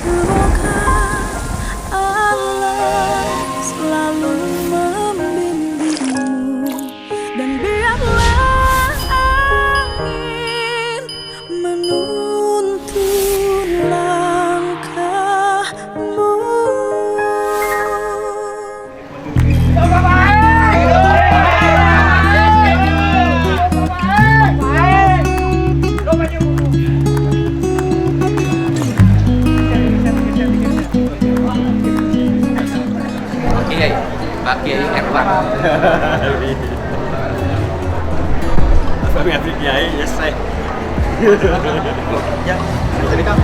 Semoga Allah selalu membimbingmu dan biarlah angin menuntun langkahmu. Kiai, Pak Kiai Erwan. Bang Afri Kiai, yes saya. Ya, jadi Kang.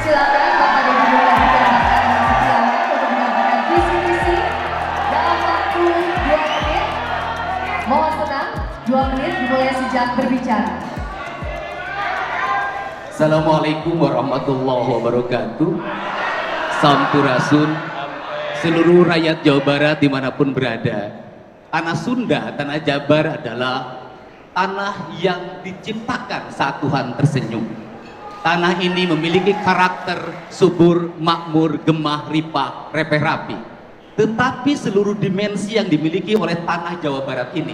Silakan Bapak dan Ibu lanjutkan persiapan untuk menyampaikan visi misi dalam waktu 2 menit. Mohon tenang, 2 menit dimulai sejak berbicara. Assalamualaikum warahmatullahi wabarakatuh. Sampurasun seluruh rakyat Jawa Barat dimanapun berada. Tanah Sunda, tanah Jabar adalah tanah yang diciptakan saat Tuhan tersenyum. Tanah ini memiliki karakter subur, makmur, gemah, ripah, repeh rapi. Tetapi seluruh dimensi yang dimiliki oleh tanah Jawa Barat ini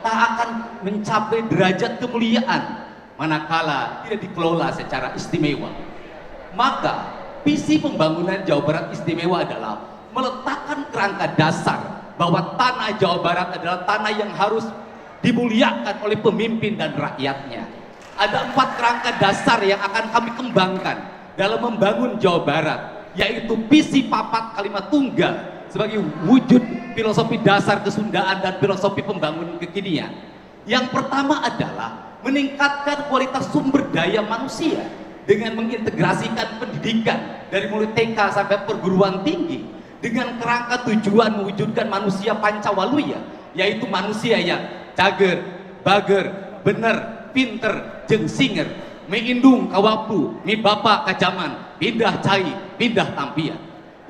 tak akan mencapai derajat kemuliaan manakala tidak dikelola secara istimewa. Maka visi pembangunan Jawa Barat istimewa adalah meletakkan kerangka dasar bahwa tanah Jawa Barat adalah tanah yang harus dimuliakan oleh pemimpin dan rakyatnya. Ada 4 kerangka dasar yang akan kami kembangkan dalam membangun Jawa Barat, yaitu visi papat kalimat tunggal sebagai wujud filosofi dasar kesundaan dan filosofi pembangunan kekinian. Yang pertama adalah meningkatkan kualitas sumber daya manusia dengan mengintegrasikan pendidikan dari mulai TK sampai perguruan tinggi dengan kerangka tujuan mewujudkan manusia pancawaluya, yaitu manusia yang cager, bager, bener, pinter, jeung singer, meindung kawabdu, mi bapa kajaman, pindah cai, pindah tampian.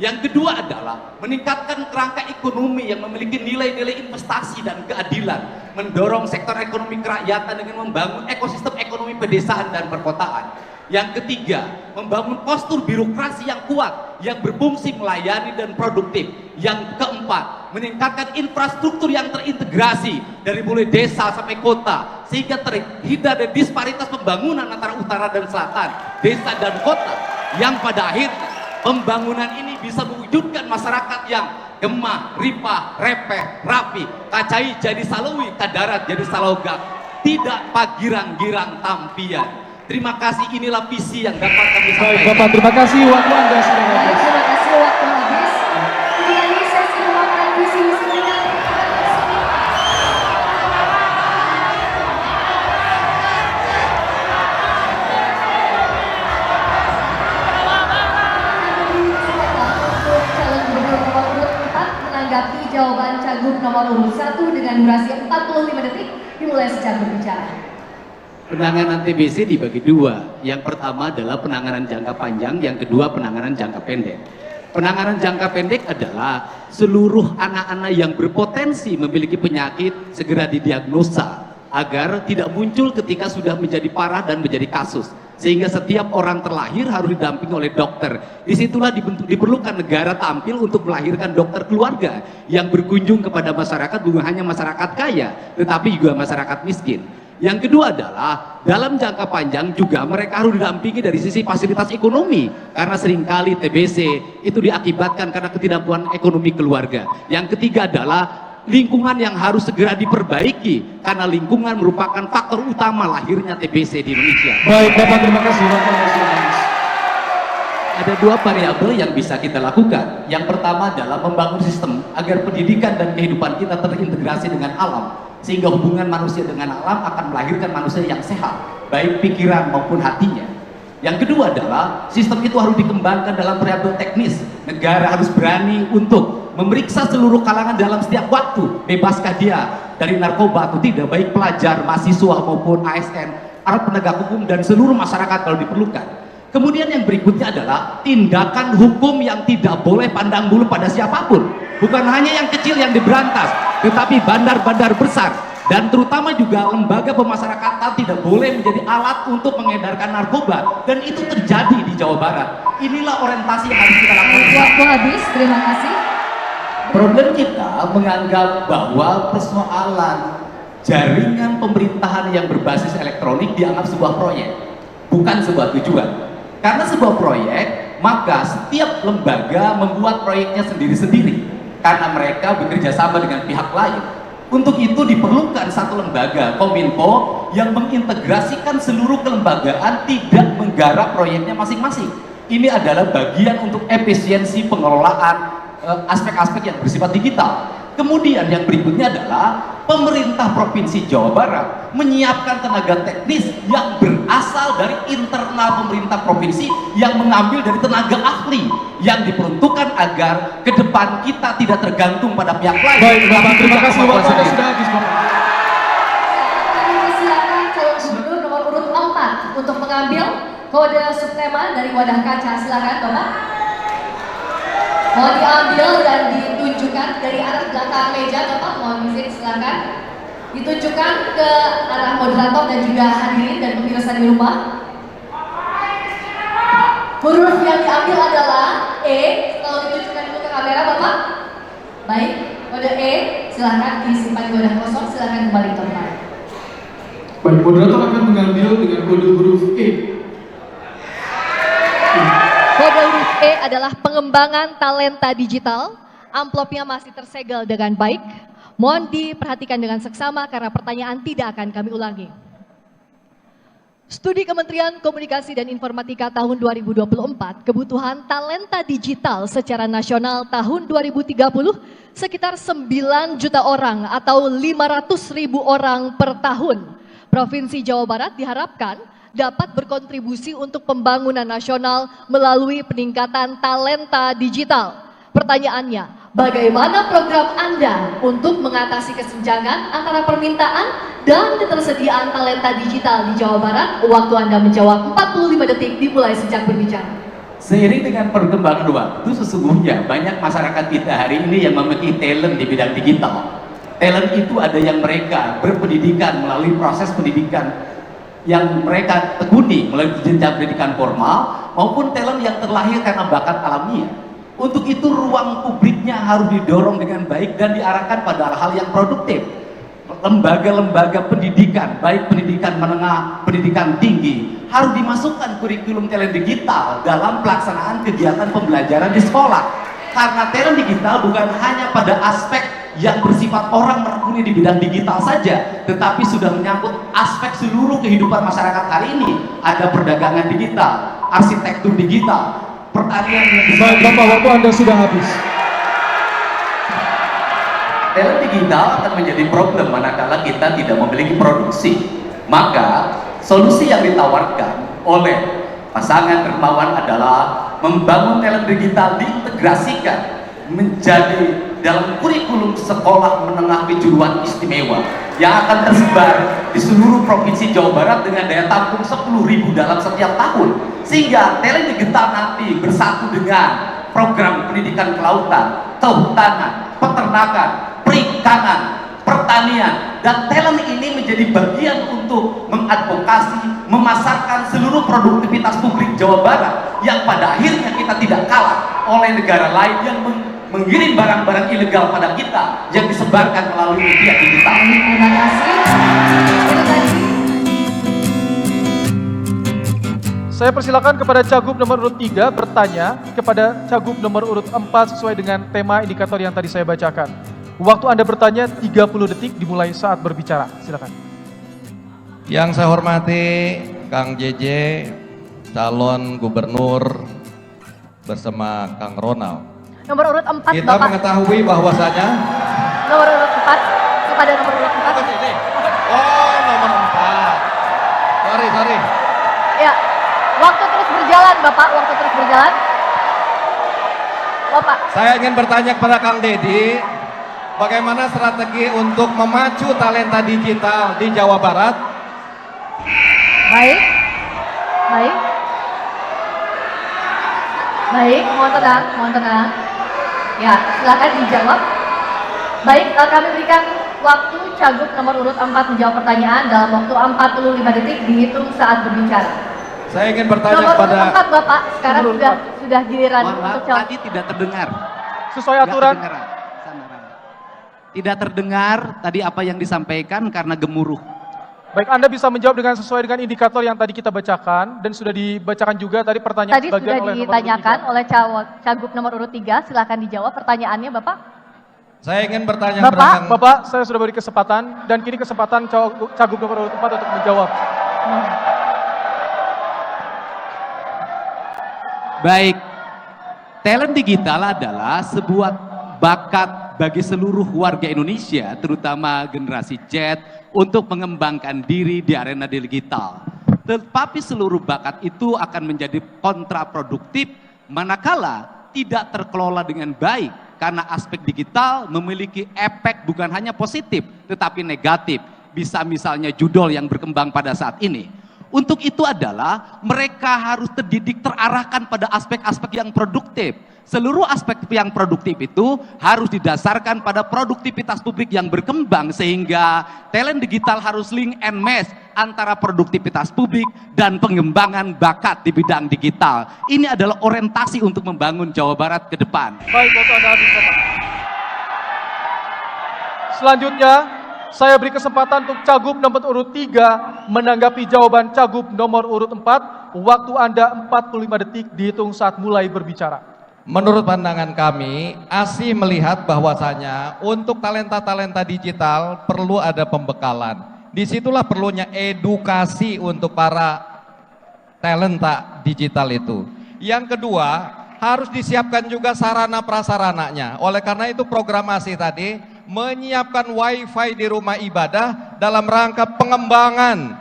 Yang kedua adalah meningkatkan kerangka ekonomi yang memiliki nilai-nilai investasi dan keadilan, mendorong sektor ekonomi kerakyatan dengan membangun ekosistem ekonomi pedesaan dan perkotaan. Yang ketiga, membangun postur birokrasi yang kuat, yang berfungsi melayani dan produktif. Yang keempat, meningkatkan infrastruktur yang terintegrasi dari mulai desa sampai kota, sehingga terhindar dari disparitas pembangunan antara utara dan selatan, desa dan kota, yang pada akhirnya pembangunan ini bisa mewujudkan masyarakat yang gemah, ripah, repeh, rapi, kacai jadi salawi, kadarat jadi salogak, tidak pagirang-girang tampian. Terima kasih, inilah visi yang dapat kami sampaikan. Baik Bapak, terima kasih, waktu Anda sudah habis. Terima kasih, waktu habis. Kembali sesi memakan visi misi kita. Untuk calon gubernur nomor urut 4 menanggapi jawaban Cagup nomor urut 1 dengan durasi 45 detik dimulai sejak berbicara. Penanganan TBC dibagi dua. Yang pertama adalah penanganan jangka panjang, yang kedua penanganan jangka pendek. Penanganan jangka pendek adalah seluruh anak-anak yang berpotensi memiliki penyakit segera didiagnosa agar tidak muncul ketika sudah menjadi parah dan menjadi kasus. Sehingga setiap orang terlahir harus didampingi oleh dokter. Disitulah diperlukan negara tampil untuk melahirkan dokter keluarga yang berkunjung kepada masyarakat, bukan hanya masyarakat kaya, tetapi juga masyarakat miskin. Yang kedua adalah dalam jangka panjang juga mereka harus didampingi dari sisi fasilitas ekonomi, karena seringkali TBC itu diakibatkan karena ketidakmampuan ekonomi keluarga. Yang ketiga adalah lingkungan yang harus segera diperbaiki, karena lingkungan merupakan faktor utama lahirnya TBC di Indonesia. Baik, Bapak, terima kasih. Waktu Anda sudah habis. Ada dua variabel yang bisa kita lakukan. Yang pertama adalah membangun sistem agar pendidikan dan kehidupan kita terintegrasi dengan alam, sehingga hubungan manusia dengan alam akan melahirkan manusia yang sehat, baik pikiran maupun hatinya. Yang kedua adalah sistem itu harus dikembangkan dalam variabel teknis. Negara harus berani untuk memeriksa seluruh kalangan dalam setiap waktu, bebaskah dia dari narkoba atau tidak, baik pelajar, mahasiswa maupun ASN, aparat penegak hukum dan seluruh masyarakat kalau diperlukan. Kemudian yang berikutnya adalah tindakan hukum yang tidak boleh pandang bulu pada siapapun. Bukan hanya yang kecil yang diberantas, tetapi bandar-bandar besar dan terutama juga lembaga pemasyarakatan tidak boleh menjadi alat untuk mengedarkan narkoba, dan itu terjadi di Jawa Barat. Inilah orientasi yang harus kita lakukan. Waktu habis, terima kasih. Problem kita menganggap bahwa persoalan jaringan pemerintahan yang berbasis elektronik dianggap sebuah proyek, bukan sebuah tujuan. Karena sebuah proyek, maka setiap lembaga membuat proyeknya sendiri-sendiri karena mereka bekerja sama dengan pihak lain. Untuk itu diperlukan satu lembaga, Kominfo, yang mengintegrasikan seluruh kelembagaan, tidak menggarap proyeknya masing-masing. Ini adalah bagian untuk efisiensi pengelolaan aspek-aspek yang bersifat digital. Kemudian yang berikutnya adalah pemerintah Provinsi Jawa Barat menyiapkan tenaga teknis yang berasal dari internal pemerintah provinsi, yang mengambil dari tenaga ahli yang diperuntukkan agar ke depan kita tidak tergantung pada pihak lain. Baik, Bapak, terima Juga kasih. kemampuan Waktu Anda sendiri. sudah habis, Bapak. Kami persilakan calon gubernur nomor urut 4 untuk mengambil kode subtema dari wadah kaca. Silakan, Bapak. Mohon diambil dan ditunjukkan dari arah belakang meja, Bapak. Mohon izin, silakan. Ditunjukkan ke arah moderator dan juga hadirin dan pemirsa di rumah. Huruf yang diambil adalah E. Kalau ditunjukkan dulu ke kamera, Bapak. Baik, kode E. Silakan disimpan di wadah kosong. Silakan kembali ke tempat. Baik, moderator akan mengambil dengan kode huruf E. Kode huruf E adalah pengembangan talenta digital. Amplopnya masih tersegel dengan baik. Mohon diperhatikan dengan seksama karena pertanyaan tidak akan kami ulangi. Studi Kementerian Komunikasi dan Informatika tahun 2024, kebutuhan talenta digital secara nasional tahun 2030 sekitar 9 juta orang atau 500.000 orang per tahun. Provinsi Jawa Barat diharapkan dapat berkontribusi untuk pembangunan nasional melalui peningkatan talenta digital. Pertanyaannya, bagaimana program Anda untuk mengatasi kesenjangan antara permintaan dan ketersediaan talenta digital di Jawa Barat? Waktu Anda menjawab 45 detik dimulai sejak berbicara. Seiring dengan perkembangan waktu, sesungguhnya banyak masyarakat kita hari ini yang memiliki talent di bidang digital. Talent itu ada yang mereka berpendidikan melalui proses pendidikan yang mereka tekuni melalui jenjang pendidikan formal, maupun talent yang terlahir karena bakat alamiah. Untuk itu ruang publiknya harus didorong dengan baik dan diarahkan pada hal-hal yang produktif. Lembaga-lembaga pendidikan, baik pendidikan menengah, pendidikan tinggi, harus dimasukkan kurikulum talent digital dalam pelaksanaan kegiatan pembelajaran di sekolah. Karena talent digital bukan hanya pada aspek yang bersifat orang menekuni di bidang digital saja, tetapi sudah menyangkut aspek seluruh kehidupan masyarakat hari ini. Ada perdagangan digital, arsitektur digital, pertanian yang Baik, Bapak, waktu Anda sudah habis. talent digital akan menjadi problem manakala kita tidak memiliki produksi. Maka solusi yang ditawarkan oleh pasangan dermawan adalah membangun talent digital diintegrasikan menjadi dalam kurikulum sekolah menengah kejuruan istimewa yang akan tersebar di seluruh provinsi Jawa Barat dengan daya tampung 10.000 dalam setiap tahun, sehingga talent digital nanti bersatu dengan program pendidikan kelautan, kehutanan, peternakan, perikanan, pertanian, dan talent ini menjadi bagian untuk mengadvokasi, memasarkan seluruh produktivitas publik Jawa Barat yang pada akhirnya kita tidak kalah oleh negara lain yang mengirim barang-barang ilegal pada kita yang disebarkan melalui media digital. Terima kasih. Itu tadi. Saya persilakan kepada Cagup nomor urut 3 bertanya kepada Cagup nomor urut 4 sesuai dengan tema indikator yang tadi saya bacakan. Waktu Anda bertanya 30 detik dimulai saat berbicara. Silakan. Yang saya hormati Kang JJ, calon gubernur bersama Kang Ronald. Nomor urut 4 Kita Bapak. mengetahui bahwasanya Nomor urut 4 kepada nomor urut 4. oh nomor 4. Sorry. Ya. Waktu terus berjalan Bapak, waktu terus berjalan. Bapak. Saya ingin bertanya kepada Kang Dedi, bagaimana strategi untuk memacu talenta digital di Jawa Barat? Baik. Mohon tenang. Ya, silakan dijawab. Baik, kami berikan waktu Cagup nomor urut 4 menjawab pertanyaan dalam waktu 45 detik dihitung saat berbicara. Saya ingin bertanya Nomor kepada urut 4 Bapak, sekarang Nomor urut sudah giliran Mohon maaf, untuk jawab. tadi tidak terdengar. Sesuai Nggak aturan. terdengar. Tidak terdengar tadi apa yang disampaikan karena gemuruh. Baik, Anda bisa menjawab dengan sesuai dengan indikator yang tadi kita bacakan dan sudah dibacakan juga tadi pertanyaan Tadi sebagian sudah oleh nomor urut ditanyakan 3. oleh Cagup nomor urut 3, silakan dijawab pertanyaannya Bapak. saya ingin bertanya Bapak, kepada Kang Bapak, saya sudah beri kesempatan dan kini kesempatan Cagup nomor urut 4 untuk menjawab. Baik, talent digital adalah sebuah bakat bagi seluruh warga Indonesia, terutama generasi Z, untuk mengembangkan diri di arena digital. Tetapi seluruh bakat itu akan menjadi kontraproduktif manakala tidak terkelola dengan baik, karena aspek digital memiliki efek bukan hanya positif, tetapi negatif. Bisa misalnya judul yang berkembang pada saat ini. Untuk itu adalah mereka harus terdidik, terarahkan pada aspek-aspek yang produktif. Seluruh aspek yang produktif itu harus didasarkan pada produktivitas publik yang berkembang, sehingga talent digital harus link and match antara produktivitas publik dan pengembangan bakat di bidang digital. Ini adalah orientasi untuk membangun Jawa Barat ke depan. Baik, waktu Anda habis Bapak. Selanjutnya, saya beri kesempatan untuk Cagup nomor urut 3 menanggapi jawaban Cagup nomor urut 4. Waktu Anda 45 detik dihitung saat mulai berbicara. Menurut pandangan kami, ASI melihat bahwasanya untuk talenta-talenta digital perlu ada pembekalan. Disitulah perlunya edukasi untuk para talenta digital itu. Yang kedua, harus disiapkan juga sarana prasarananya. Oleh karena itu program ASI tadi menyiapkan wifi di rumah ibadah dalam rangka pengembangan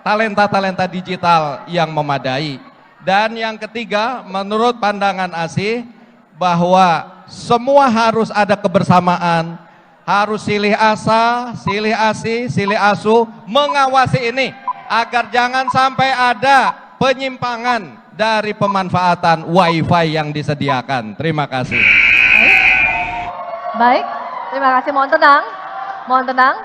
talenta-talenta digital yang memadai. Dan yang ketiga, menurut pandangan ASI, bahwa semua harus ada kebersamaan, harus silih asa, silih asi, silih asu, mengawasi ini, agar jangan sampai ada penyimpangan dari pemanfaatan wifi yang disediakan. Terima kasih. Baik, terima kasih. Mohon tenang.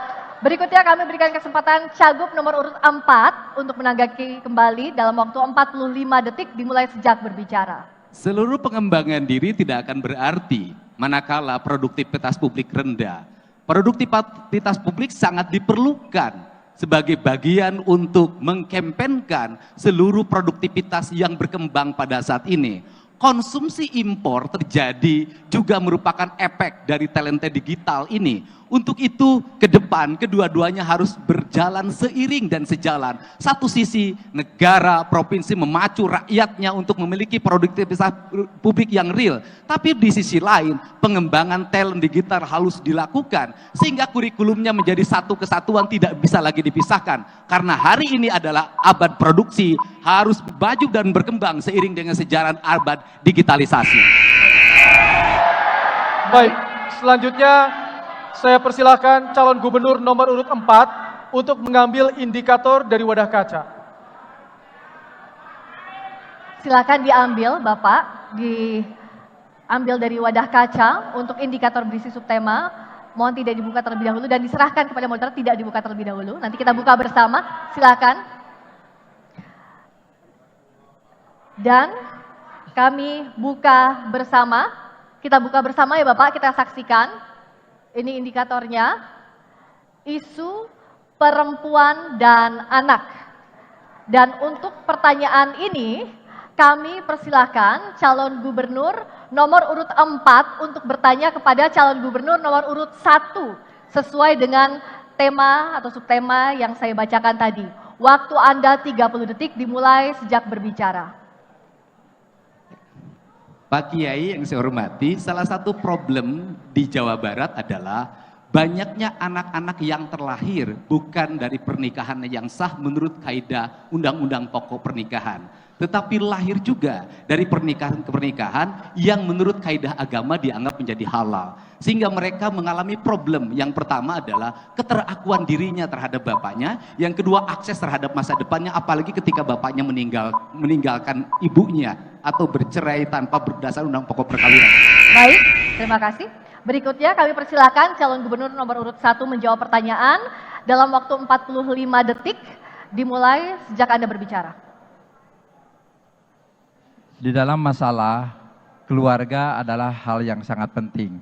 Berikutnya kami berikan kesempatan Cagup nomor urut 4 untuk menanggapi kembali dalam waktu 45 detik dimulai sejak berbicara. Seluruh pengembangan diri tidak akan berarti manakala produktivitas publik rendah. Produktivitas publik sangat diperlukan sebagai bagian untuk mengkampanyekan seluruh produktivitas yang berkembang pada saat ini. Konsumsi impor terjadi juga merupakan efek dari talenta digital ini. Untuk itu ke depan kedua-duanya harus berjalan seiring dan sejalan. Satu sisi negara, provinsi memacu rakyatnya untuk memiliki produktivitas publik yang real. Tapi di sisi lain pengembangan talent digital harus dilakukan. Sehingga kurikulumnya menjadi satu kesatuan, tidak bisa lagi dipisahkan. Karena hari ini adalah abad produksi, harus maju dan berkembang seiring dengan sejarah abad digitalisasi. Baik, Selanjutnya, saya persilahkan calon gubernur nomor urut 4 untuk mengambil indikator dari wadah kaca. Silakan diambil, Bapak, diambil dari wadah kaca untuk indikator berisi subtema. Mohon tidak dibuka terlebih dahulu dan diserahkan kepada moderator, tidak dibuka terlebih dahulu. Nanti kita buka bersama, silakan. Dan kami buka bersama, kita buka bersama ya Bapak, kita saksikan. Ini indikatornya, isu perempuan dan anak. Dan untuk pertanyaan ini, kami persilahkan calon gubernur nomor urut 4 untuk bertanya kepada calon gubernur nomor urut 1 sesuai dengan tema atau subtema yang saya bacakan tadi. Waktu Anda 30 detik dimulai sejak berbicara. Pak Kiai yang saya hormati, salah satu problem di Jawa Barat adalah banyaknya anak-anak yang terlahir bukan dari pernikahan yang sah menurut kaidah Undang-Undang Pokok Pernikahan, tetapi lahir juga dari pernikahan ke pernikahan yang menurut kaidah agama dianggap menjadi halal. Sehingga mereka mengalami problem. Yang pertama adalah keterakuan dirinya terhadap bapaknya, yang kedua akses terhadap masa depannya, apalagi ketika bapaknya meninggalkan ibunya atau bercerai tanpa berdasar undang pokok perkawinan. Baik, terima kasih. Berikutnya kami persilakan calon gubernur nomor urut 1 menjawab pertanyaan dalam waktu 45 detik dimulai sejak Anda berbicara. Di dalam masalah keluarga adalah hal yang sangat penting.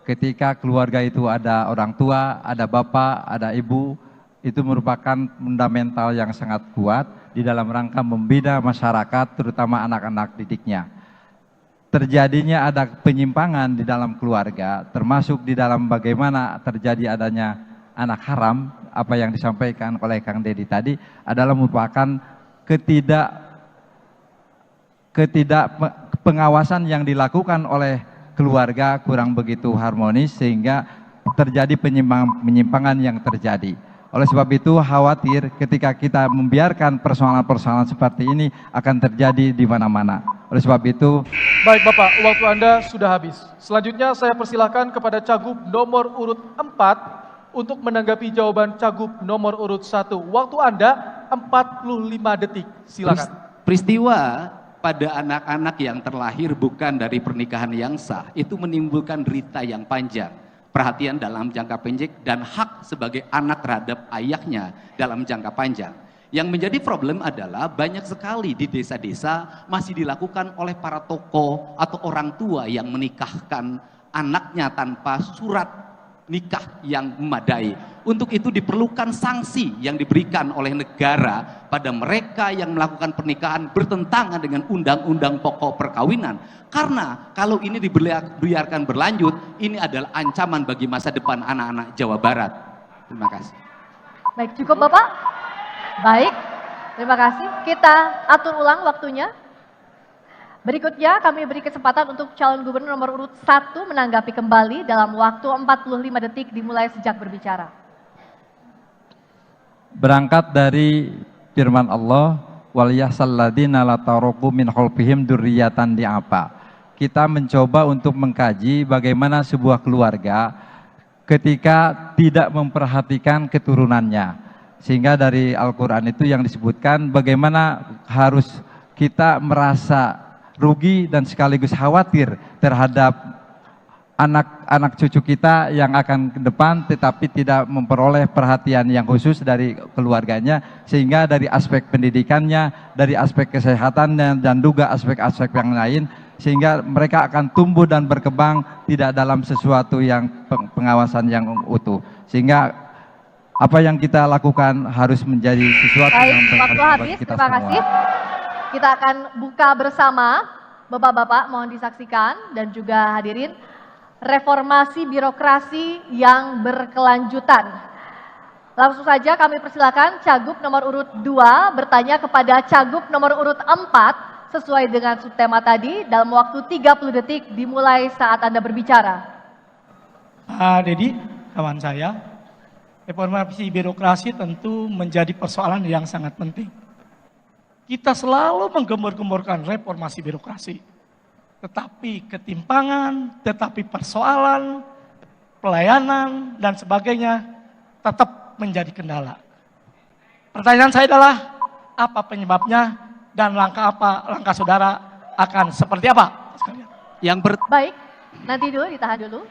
Ketika keluarga itu ada orang tua, ada bapak, ada ibu, itu merupakan fundamental yang sangat kuat di dalam rangka membina masyarakat, terutama anak-anak didiknya. Terjadinya ada penyimpangan di dalam keluarga, termasuk di dalam bagaimana terjadi adanya anak haram, apa yang disampaikan oleh Kang Deddy tadi adalah merupakan pengawasan yang dilakukan oleh keluarga kurang begitu harmonis sehingga terjadi penyimpangan yang terjadi. Oleh sebab itu khawatir ketika kita membiarkan persoalan-persoalan seperti ini akan terjadi di mana-mana. Oleh sebab itu, Baik Bapak, waktu Anda sudah habis. Selanjutnya saya persilahkan kepada Cagup nomor urut 4 untuk menanggapi jawaban Cagup nomor urut 1. Waktu Anda 45 detik, silakan. Peristiwa pada anak-anak yang terlahir bukan dari pernikahan yang sah itu menimbulkan derita yang panjang, perhatian dalam jangka pendek dan hak sebagai anak terhadap ayahnya dalam jangka panjang. Yang menjadi problem adalah banyak sekali di desa-desa masih dilakukan oleh para tokoh atau orang tua yang menikahkan anaknya tanpa surat nikah yang memadai. Untuk itu diperlukan sanksi yang diberikan oleh negara pada mereka yang melakukan pernikahan bertentangan dengan undang-undang pokok perkawinan. Karena kalau ini dibiarkan berlanjut, ini adalah ancaman bagi masa depan anak-anak Jawa Barat. Terima kasih. Baik, cukup Bapak? Baik, terima kasih. Kita atur ulang waktunya. Berikutnya kami beri kesempatan untuk calon gubernur nomor urut 1 menanggapi kembali dalam waktu 45 detik dimulai sejak berbicara. berangkat dari firman Allah, wal yahsalladzina la taraku min khalfihim dzurriyyatan di'afa. Kita mencoba untuk mengkaji bagaimana sebuah keluarga ketika tidak memperhatikan keturunannya. Sehingga dari Al-Quran itu yang disebutkan bagaimana harus kita merasa rugi dan sekaligus khawatir terhadap anak-anak cucu kita yang akan ke depan tetapi tidak memperoleh perhatian yang khusus dari keluarganya, sehingga dari aspek pendidikannya, dari aspek kesehatannya dan juga aspek-aspek yang lain, sehingga mereka akan tumbuh dan berkembang tidak dalam sesuatu yang pengawasan yang utuh, sehingga apa yang kita lakukan harus menjadi sesuatu yang waktu habis, kita terima semua. kasih. Kita akan buka bersama, Bapak-bapak mohon disaksikan dan juga hadirin, reformasi birokrasi yang berkelanjutan. Langsung saja kami persilakan Cagup nomor urut 2 bertanya kepada Cagup nomor urut 4 sesuai dengan subtema tadi dalam waktu 30 detik dimulai saat Anda berbicara. Pak Deddy, kawan saya, reformasi birokrasi tentu menjadi persoalan yang sangat penting. Kita selalu menggembur-gemburkan reformasi birokrasi. Tetapi ketimpangan, tetapi persoalan, pelayanan, dan sebagainya tetap menjadi kendala. Pertanyaan saya adalah, apa penyebabnya dan langkah saudara akan seperti apa? Baik, nanti dulu, ditahan dulu.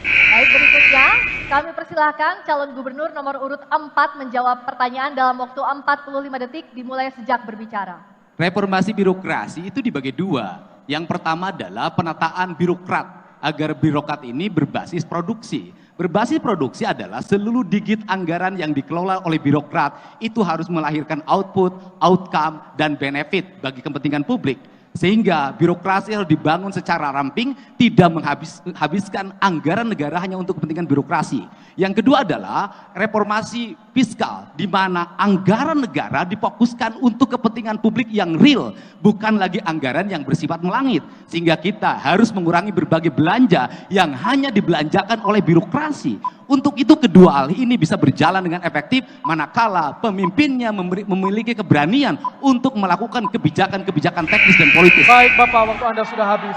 Baik, berikutnya kami persilahkan calon gubernur nomor urut 4 menjawab pertanyaan dalam waktu 45 detik dimulai sejak berbicara. Reformasi birokrasi itu dibagi dua. Yang pertama adalah penataan birokrat agar birokrat ini berbasis produksi. Berbasis produksi adalah seluruh digit anggaran yang dikelola oleh birokrat itu harus melahirkan output, outcome, dan benefit bagi kepentingan publik. Sehingga birokrasi harus dibangun secara ramping, tidak menghabiskan anggaran negara hanya untuk kepentingan birokrasi. Yang kedua adalah reformasi fiskal, di mana anggaran negara difokuskan untuk kepentingan publik yang real, bukan lagi anggaran yang bersifat melangit. Sehingga kita harus mengurangi berbagai belanja yang hanya dibelanjakan oleh birokrasi. Untuk itu kedua hal ini bisa berjalan dengan efektif manakala pemimpinnya memiliki keberanian untuk melakukan kebijakan-kebijakan teknis dan politis. Baik Bapak, waktu Anda sudah habis.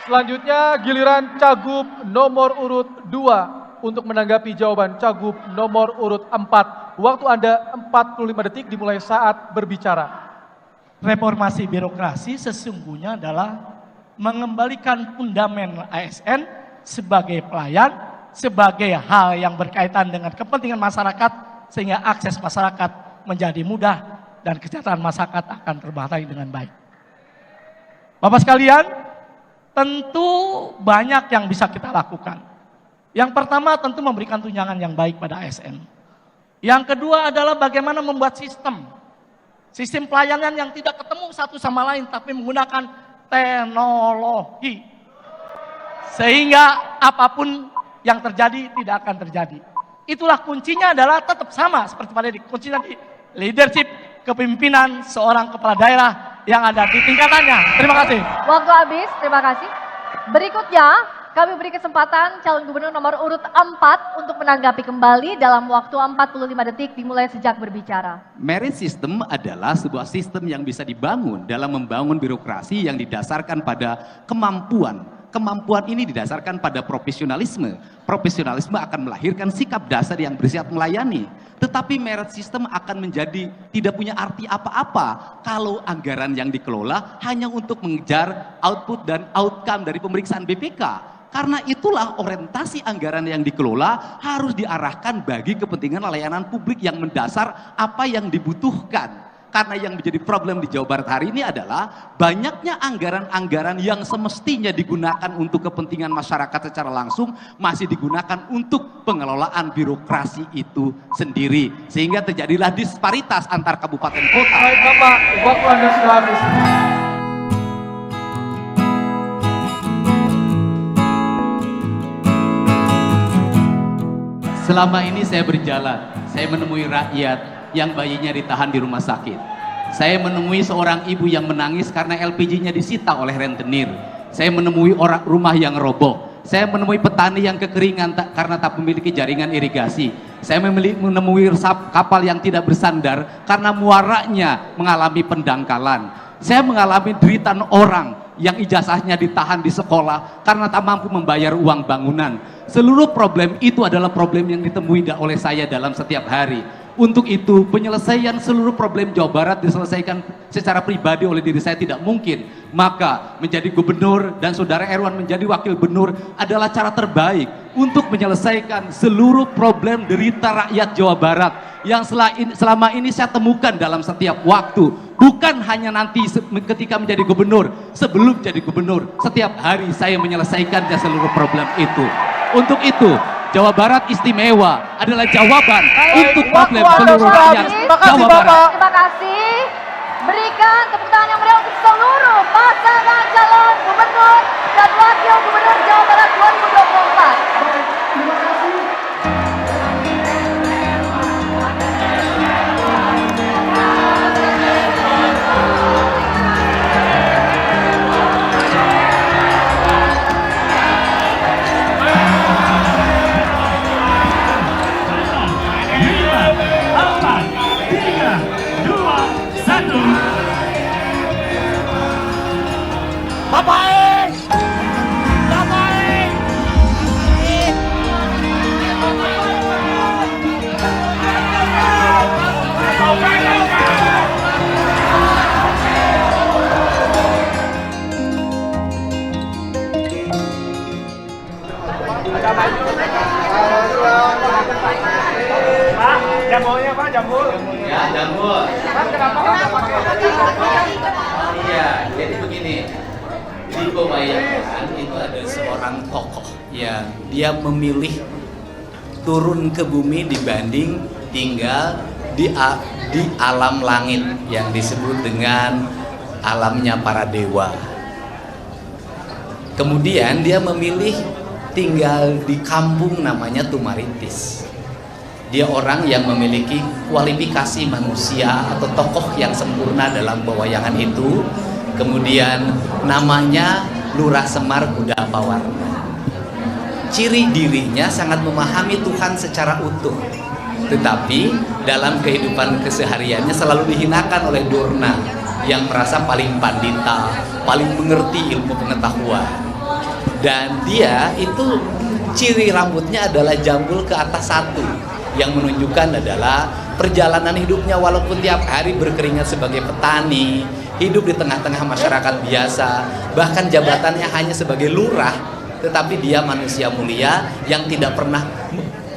Selanjutnya giliran Cagup nomor urut 2 untuk menanggapi jawaban Cagup nomor urut 4. Waktu Anda 45 detik dimulai saat berbicara. Reformasi birokrasi sesungguhnya adalah mengembalikan fundamen ASN sebagai pelayan, sebagai hal yang berkaitan dengan kepentingan masyarakat, sehingga akses masyarakat menjadi mudah dan kesejahteraan masyarakat akan terbatai dengan baik. Bapak sekalian, tentu banyak yang bisa kita lakukan. Yang pertama tentu memberikan tunjangan yang baik pada ASN. Yang kedua adalah bagaimana membuat sistem pelayanan yang tidak ketemu satu sama lain tapi menggunakan teknologi. Sehingga apapun yang terjadi tidak akan terjadi. Itulah kuncinya adalah tetap sama seperti pada kuncinya di leadership, kepemimpinan seorang kepala daerah yang ada di tingkatannya. Terima kasih. Waktu habis, terima kasih. Berikutnya kami beri kesempatan calon gubernur nomor urut 4 untuk menanggapi kembali dalam waktu 45 detik dimulai sejak berbicara. Merit system adalah sebuah sistem yang bisa dibangun dalam membangun birokrasi yang didasarkan pada kemampuan. Kemampuan ini didasarkan pada profesionalisme. Profesionalisme akan melahirkan sikap dasar yang bersifat melayani. Tetapi merit system akan menjadi tidak punya arti apa-apa kalau anggaran yang dikelola hanya untuk mengejar output dan outcome dari pemeriksaan BPK. Karena itulah orientasi anggaran yang dikelola harus diarahkan bagi kepentingan layanan publik yang mendasar apa yang dibutuhkan. Karena yang menjadi problem di Jawa Barat hari ini adalah banyaknya anggaran-anggaran yang semestinya digunakan untuk kepentingan masyarakat secara langsung masih digunakan untuk pengelolaan birokrasi itu sendiri. Sehingga terjadilah disparitas antar kabupaten kota. Baik Bapak, waktu Anda sudah habis. Selama ini saya berjalan, saya menemui rakyat yang bayinya ditahan di rumah sakit. Saya menemui seorang ibu yang menangis karena LPG-nya disita oleh rentenir. Saya menemui orang rumah yang roboh. Saya menemui petani yang kekeringan karena tak memiliki jaringan irigasi. Saya menemui kapal yang tidak bersandar karena muaranya mengalami pendangkalan. Saya mengalami deritaan orang yang ijazahnya ditahan di sekolah karena tak mampu membayar uang bangunan. Seluruh problem itu adalah problem yang ditemui oleh saya dalam setiap hari. Untuk itu, penyelesaian seluruh problem Jawa Barat diselesaikan secara pribadi oleh diri saya tidak mungkin. Maka menjadi gubernur dan saudara Erwan menjadi wakil gubernur adalah cara terbaik untuk menyelesaikan seluruh problem derita rakyat Jawa Barat yang selama ini saya temukan dalam setiap waktu. Bukan hanya nanti ketika menjadi gubernur, sebelum jadi gubernur, setiap hari saya menyelesaikan seluruh problem itu. Untuk itu, Jawa Barat istimewa adalah jawaban untuk problem seluruh rakyat Jawa Barat. Terima kasih. Berikan tepuk tangan yang meriah untuk seluruh pasangan calon gubernur dan wakil gubernur Jawa Barat 2024. Bapak! Bapak! Pak, jamurnya Pak, jamur. Ya, jamur. Pak, kenapa nggak pakai? Iya, jadi begini. Di Pewayangan itu ada seorang tokoh yang dia memilih turun ke bumi dibanding tinggal di alam langit yang disebut dengan alamnya para dewa. Kemudian dia memilih tinggal di kampung namanya Tumaritis. Dia orang yang memiliki kualifikasi manusia atau tokoh yang sempurna dalam pewayangan itu. Kemudian namanya Lurah Semar Kuda Pawarna. Ciri dirinya sangat memahami Tuhan secara utuh. Tetapi dalam kehidupan kesehariannya selalu dihinakan oleh Durna yang merasa paling pandita, paling mengerti ilmu pengetahuan. Dan dia itu ciri rambutnya adalah jambul ke atas satu, yang menunjukkan adalah perjalanan hidupnya walaupun tiap hari berkeringat sebagai petani, hidup di tengah-tengah masyarakat biasa, bahkan jabatannya hanya sebagai lurah, tetapi dia manusia mulia yang tidak pernah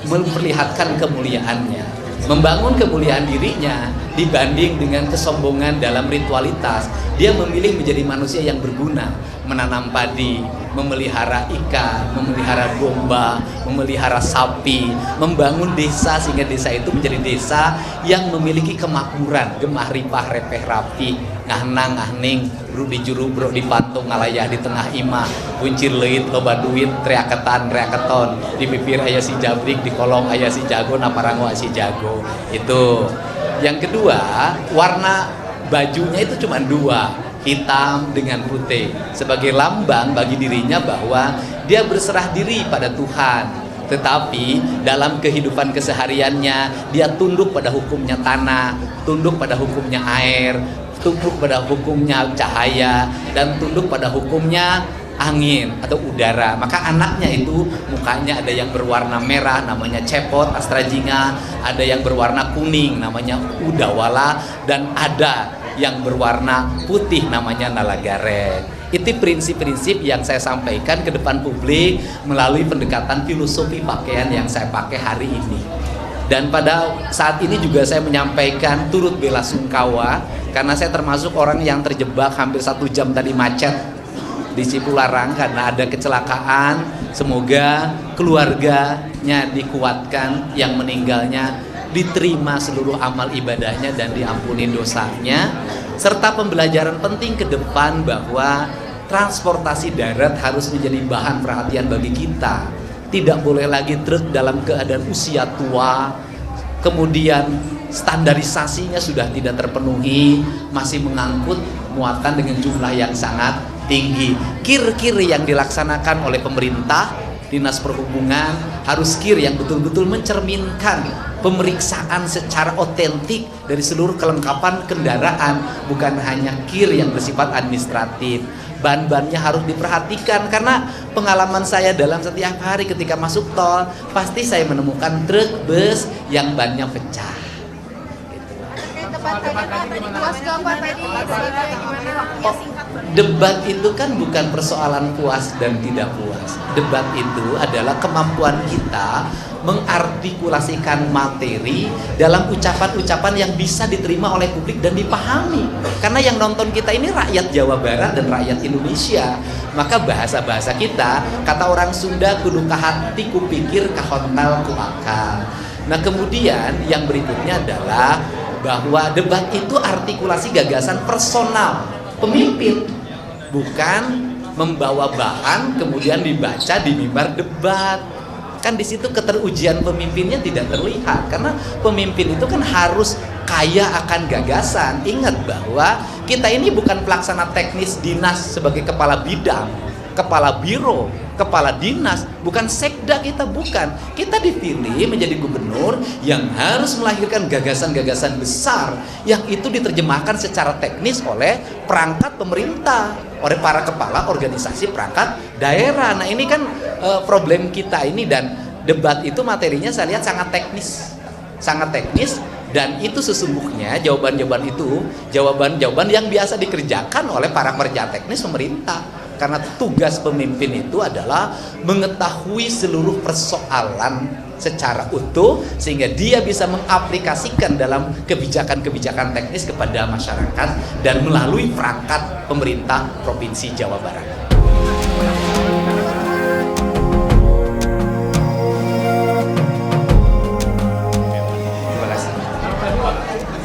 memperlihatkan kemuliaannya, membangun kemuliaan dirinya dibanding dengan kesombongan dalam ritualitas. Dia memilih menjadi manusia yang berguna, menanam padi, memelihara ikan, memelihara domba, memelihara sapi, membangun desa sehingga desa itu menjadi desa yang memiliki kemakmuran, gemah ripah repeh rapi, ngahnang ngahning, bro di juru bro di pantung ngalayah di tengah imah, buncir leit loba duit, teriaketan reaketon, di bibir aya si jabrik, di kolong aya si jago, naparango si jago. Itu. Yang kedua, warna bajunya itu cuma dua, hitam dengan putih, sebagai lambang bagi dirinya bahwa dia berserah diri pada Tuhan. Tetapi dalam kehidupan kesehariannya dia tunduk pada hukumnya tanah, tunduk pada hukumnya air, tunduk pada hukumnya cahaya, dan tunduk pada hukumnya angin atau udara. Maka anaknya itu mukanya ada yang berwarna merah namanya cepot astrajinga, ada yang berwarna kuning namanya udawala, dan ada yang berwarna putih namanya nalagare. Itu prinsip-prinsip yang saya sampaikan ke depan publik melalui pendekatan filosofi pakaian yang saya pakai hari ini. Dan pada saat ini juga saya menyampaikan turut bela sungkawa karena saya termasuk orang yang terjebak hampir 1 jam tadi macet di Cipularang karena ada kecelakaan. Semoga keluarganya dikuatkan, yang meninggalnya diterima seluruh amal ibadahnya dan diampuni dosanya, serta pembelajaran penting ke depan bahwa transportasi darat harus menjadi bahan perhatian bagi kita. Tidak boleh lagi truk dalam keadaan usia tua, kemudian standarisasinya sudah tidak terpenuhi, masih mengangkut muatan dengan jumlah yang sangat tinggi. Kir-kir yang dilaksanakan oleh pemerintah, Dinas Perhubungan harus kir yang betul-betul mencerminkan pemeriksaan secara otentik dari seluruh kelengkapan kendaraan, bukan hanya kir yang bersifat administratif. Ban-bannya harus diperhatikan karena pengalaman saya dalam setiap hari ketika masuk tol, pasti saya menemukan truk bus yang bannya pecah. Debat itu kan bukan persoalan puas dan tidak puas. Debat itu adalah kemampuan kita mengartikulasikan materi dalam ucapan-ucapan yang bisa diterima oleh publik dan dipahami. Karena yang nonton kita ini rakyat Jawa Barat dan rakyat Indonesia. Maka bahasa-bahasa kita, kata orang Sunda, kudu kahati ku pikir kahontal ku akal. Nah kemudian yang berikutnya adalah bahwa debat itu artikulasi gagasan personal pemimpin, bukan membawa bahan kemudian dibaca di mimbar debat. Kan di situ keterujian pemimpinnya tidak terlihat, karena pemimpin itu kan harus kaya akan gagasan. Ingat bahwa kita ini bukan pelaksana teknis dinas sebagai kepala bidang, kepala biro, kepala dinas, bukan sekda kita, bukan. Kita dipilih menjadi gubernur yang harus melahirkan gagasan-gagasan besar yang itu diterjemahkan secara teknis oleh perangkat pemerintah, oleh para kepala organisasi perangkat daerah. Nah ini kan problem kita ini, dan debat itu materinya saya lihat sangat teknis, dan itu sesungguhnya jawaban-jawaban itu jawaban-jawaban yang biasa dikerjakan oleh para pekerja teknis pemerintah. Karena tugas pemimpin itu adalah mengetahui seluruh persoalan secara utuh sehingga dia bisa mengaplikasikan dalam kebijakan-kebijakan teknis kepada masyarakat dan melalui perangkat pemerintah Provinsi Jawa Barat.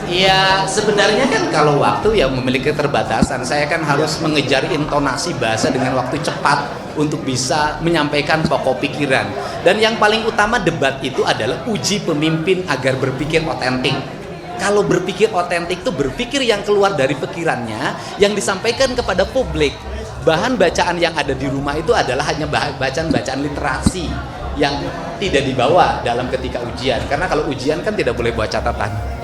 Ya sebenarnya kan kalau waktu yang memiliki keterbatasan, saya kan harus mengejar intonasi bahasa dengan waktu cepat untuk bisa menyampaikan pokok pikiran. Dan yang paling utama debat itu adalah uji pemimpin agar berpikir otentik. Kalau berpikir otentik itu berpikir yang keluar dari pikirannya, yang disampaikan kepada publik. Bahan bacaan yang ada di rumah itu adalah hanya bacaan-bacaan literasi yang tidak dibawa dalam ketika ujian. Karena kalau ujian kan tidak boleh bawa catatan.